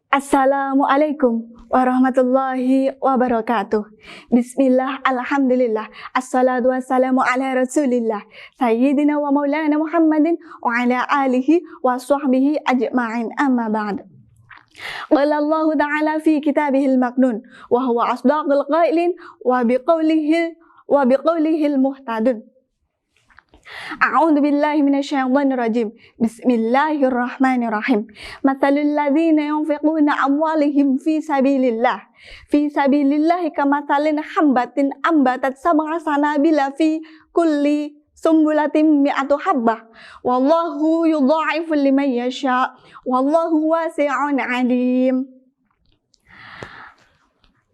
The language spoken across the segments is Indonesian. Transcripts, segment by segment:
Assalamualaikum warahmatullahi wabarakatuh. Bismillah, alhamdulillah, assalatu wassalamu ala rasulillah Sayyidina wa maulana Muhammadin wa ala alihi wa sahbihi ajma'in, amma ba'd. Qala Allah ta'ala fi kitabihil maknun wa huwa asdaqul qailin wa biqaulihil muhtadun. A'udzu billahi minasyaitonir rajim. Bismillahirrahmanirrahim. Matsalul ladzina yunfiquna amwalihim fi sabilillah. Fi sabilillah kamatsalin hambatin ambatat sab'a sanabila fi kulli sumbulatin mi'atu habbah. Wallahu yudha'ifu liman yasha. Wallahu wasi'un 'alim.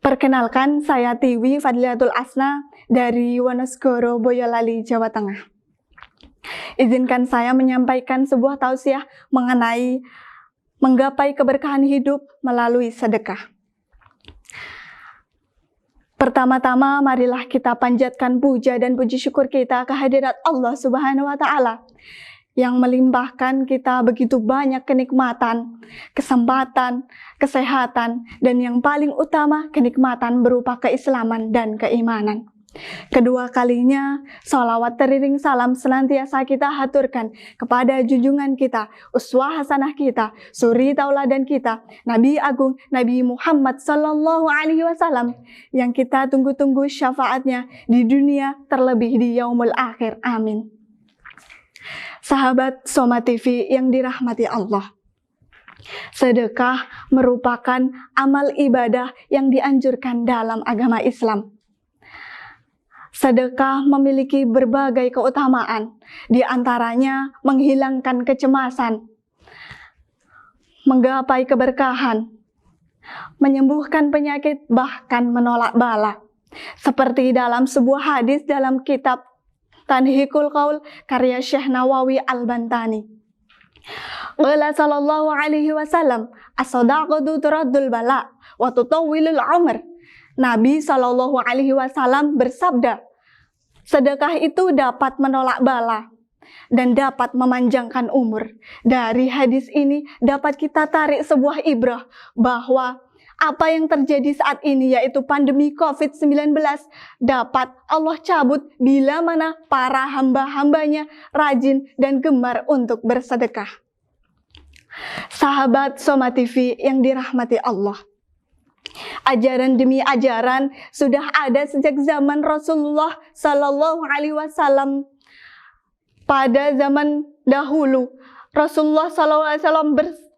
Perkenalkan, saya Tiwi Fadliatul Asna dari Wonosegoro, Boyolali, Jawa Tengah. Izinkan saya menyampaikan sebuah tausiah mengenai menggapai keberkahan hidup melalui sedekah. Pertama-tama, marilah kita panjatkan puja dan puji syukur kita kehadirat Allah Subhanahu wa Ta'ala yang melimpahkan kita begitu banyak kenikmatan, kesempatan, kesehatan, dan yang paling utama kenikmatan berupa keislaman dan keimanan. Kedua kalinya, sholawat teriring salam senantiasa kita haturkan kepada junjungan kita, uswah hasanah kita, suri tauladan kita, Nabi Agung Nabi Muhammad Sallallahu Alaihi Wasallam yang kita tunggu-tunggu syafaatnya di dunia terlebih di yaumul akhir. Amin. Sahabat Soma TV yang dirahmati Allah, sedekah merupakan amal ibadah yang dianjurkan dalam agama Islam. Sedekah memiliki berbagai keutamaan, di antaranya menghilangkan kecemasan, menggapai keberkahan, menyembuhkan penyakit, bahkan menolak bala. Seperti dalam sebuah hadis dalam kitab Tanhikul Qaul karya Syekh Nawawi Al-Bantani. Qala sallallahu alaihi wasallam, as-sadaqatu turaddul bala wa tutawwilul umr. Nabi Shallallahu Alaihi Wasallam bersabda, sedekah itu dapat menolak bala dan dapat memanjangkan umur. Dari hadis ini dapat kita tarik sebuah ibrah bahwa apa yang terjadi saat ini, yaitu pandemi COVID-19, dapat Allah cabut bila mana para hamba-hambanya rajin dan gemar untuk bersedekah. Sahabat Soma TV yang dirahmati Allah, ajaran demi ajaran sudah ada sejak zaman Rasulullah Sallallahu Alaihi Wasallam. Pada zaman dahulu, Rasulullah Sallallahu Alaihi Wasallam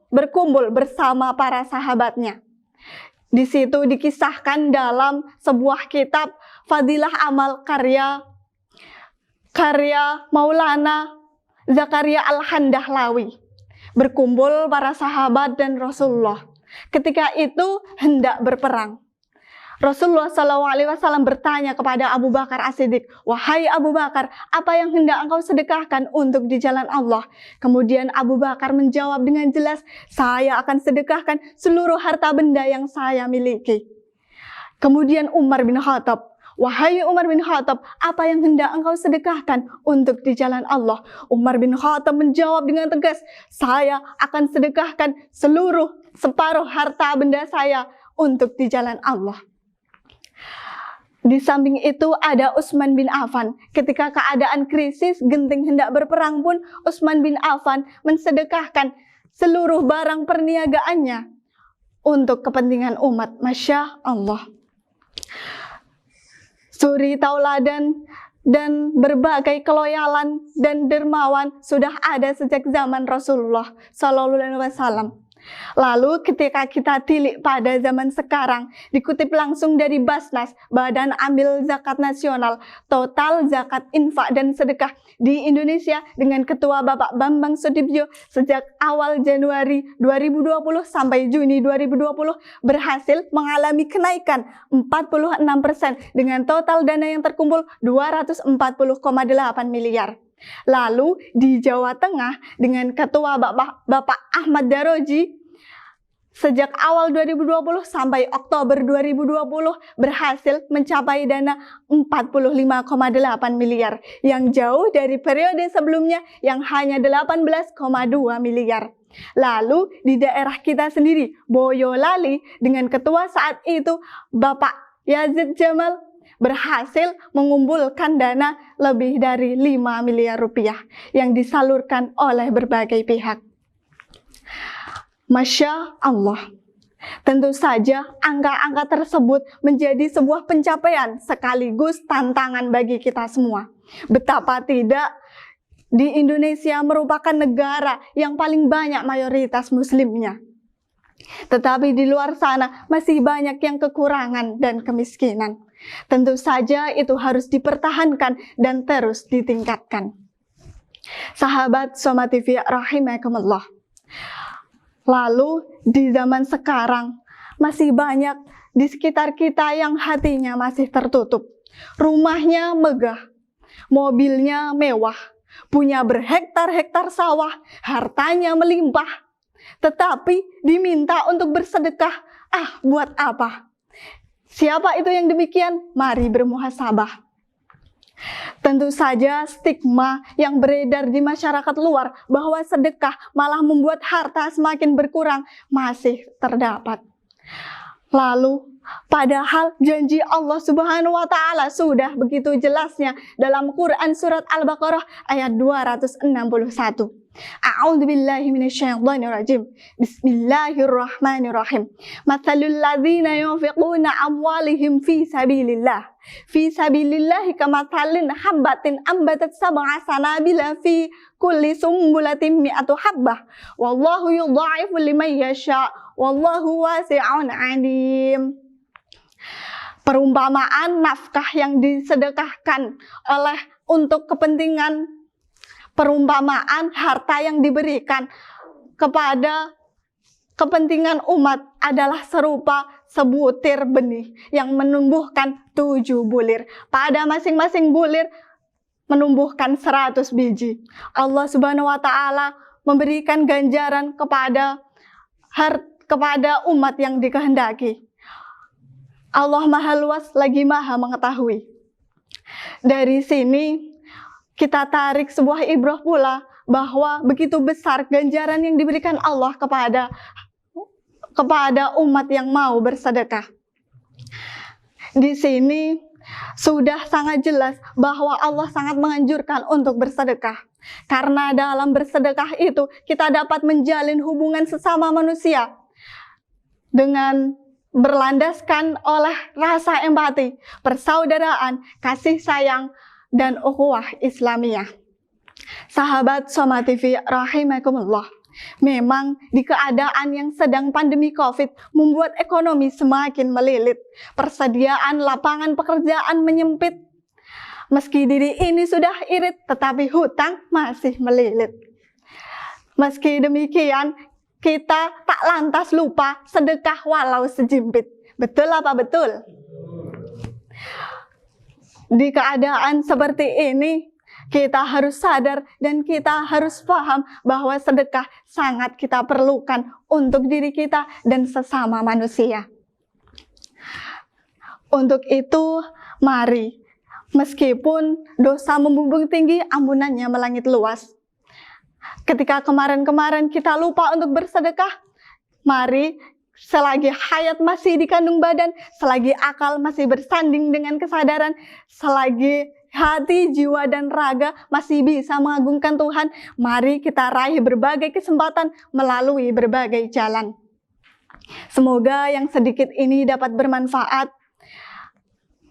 berkumpul bersama para sahabatnya. Di situ dikisahkan dalam sebuah kitab Fadilah Amal karya Maulana Zakaria Al-Handahlawi. Berkumpul para sahabat dan Rasulullah. Ketika itu hendak berperang. Rasulullah SAW bertanya kepada Abu Bakar As-Siddiq, "Wahai Abu Bakar, apa yang hendak engkau sedekahkan untuk di jalan Allah?" Kemudian Abu Bakar menjawab dengan jelas, "Saya akan sedekahkan seluruh harta benda yang saya miliki." Kemudian Umar bin Khattab, "Wahai Umar bin Khattab, apa yang hendak engkau sedekahkan untuk di jalan Allah?" Umar bin Khattab menjawab dengan tegas, "Saya akan sedekahkan separuh harta benda saya untuk di jalan Allah." Di samping itu ada Utsman bin Affan. Ketika keadaan krisis genting hendak berperang pun, Utsman bin Affan mensedekahkan seluruh barang perniagaannya untuk kepentingan umat. Masya Allah. Suri tauladan dan berbagai keloyalan dan dermawan sudah ada sejak zaman Rasulullah Sallallahu Alaihi Wasallam. Lalu ketika kita tilik pada zaman sekarang, dikutip langsung dari Basnas, Badan Amil Zakat Nasional, total zakat, infak, dan sedekah di Indonesia dengan Ketua Bapak Bambang Sudibyo sejak awal Januari 2020 sampai Juni 2020 berhasil mengalami kenaikan 46% dengan total dana yang terkumpul 240,8 miliar. Lalu di Jawa Tengah dengan Ketua Bapak Ahmad Daroji sejak awal 2020 sampai Oktober 2020 berhasil mencapai dana 45,8 miliar yang jauh dari periode sebelumnya yang hanya 18,2 miliar. Lalu di daerah kita sendiri, Boyolali, dengan ketua saat itu Bapak Yazid Jamal, berhasil mengumpulkan dana lebih dari 5 miliar rupiah yang disalurkan oleh berbagai pihak. Masya Allah. Tentu saja angka-angka tersebut menjadi sebuah pencapaian sekaligus tantangan bagi kita semua. Betapa tidak, di Indonesia merupakan negara yang paling banyak mayoritas muslimnya. Tetapi di luar sana masih banyak yang kekurangan dan kemiskinan. Tentu saja itu harus dipertahankan dan terus ditingkatkan. Sahabat Soma TV rahimakumullah. Lalu di zaman sekarang masih banyak di sekitar kita yang hatinya masih tertutup. Rumahnya megah, mobilnya mewah, punya berhektar-hektar sawah, hartanya melimpah. Tetapi diminta untuk bersedekah, buat apa? Siapa itu yang demikian? Mari bermuhasabah. Tentu saja stigma yang beredar di masyarakat luar bahwa sedekah malah membuat harta semakin berkurang masih terdapat. Lalu, padahal janji Allah Subhanahu wa Ta'ala sudah begitu jelasnya dalam Quran surat Al-Baqarah ayat 261. A'udzubillahi minasyaitonirrajim. Bismillahirrahmanirrahim. Matsalul ladzina yunfiquna amwalihim fi sabilillah. Fi sabilillahi kamatsalin habbatin ambatat sab'a sanabila fi kulli sumbulatin mi'atu habbah. Wallahu yudha'ifu liman yasha. Wallahu wasi'un 'alim. Perumpamaan nafkah yang disedekahkan oleh untuk kepentingan, perumpamaan harta yang diberikan kepada kepentingan umat adalah serupa sebutir benih yang menumbuhkan 7 bulir. Pada masing-masing bulir menumbuhkan 100 biji. Allah Subhanahu wa Ta'ala memberikan ganjaran kepada umat yang dikehendaki. Allah Maha Luas lagi Maha mengetahui. Dari sini kita tarik sebuah ibrah pula bahwa begitu besar ganjaran yang diberikan Allah kepada umat yang mau bersedekah. Di sini sudah sangat jelas bahwa Allah sangat menganjurkan untuk bersedekah. Karena dalam bersedekah itu kita dapat menjalin hubungan sesama manusia dengan berlandaskan oleh rasa empati, persaudaraan, kasih sayang, dan ukhuwah Islamiyah. Sahabat Soma TV rahimakumullah, memang di keadaan yang sedang pandemi COVID membuat ekonomi semakin melilit, persediaan lapangan pekerjaan menyempit. Meski diri ini sudah irit, tetapi hutang masih melilit. Meski demikian, kita tak lantas lupa sedekah walau sejimpit. Betul apa betul? Di keadaan seperti ini, kita harus sadar dan kita harus paham bahwa sedekah sangat kita perlukan untuk diri kita dan sesama manusia. Untuk itu, mari, meskipun dosa membumbung tinggi, ampunannya melangit luas. Ketika kemarin-kemarin kita lupa untuk bersedekah, mari selagi hayat masih dikandung badan, selagi akal masih bersanding dengan kesadaran, selagi hati, jiwa, dan raga masih bisa mengagungkan Tuhan, mari kita raih berbagai kesempatan melalui berbagai jalan. Semoga yang sedikit ini dapat bermanfaat.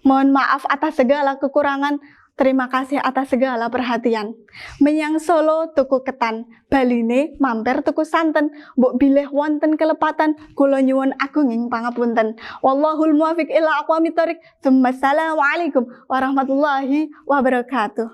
Mohon maaf atas segala kekurangan. Terima kasih atas segala perhatian. Menyang Solo tuku ketan, baline mampir tuku santen, mbok bilih wonten kelepatan, kula nyuwun agunging pangapunten. Wallahul muwaffiq ila aqwamit thoriq. Assalamualaikum warahmatullahi wabarakatuh.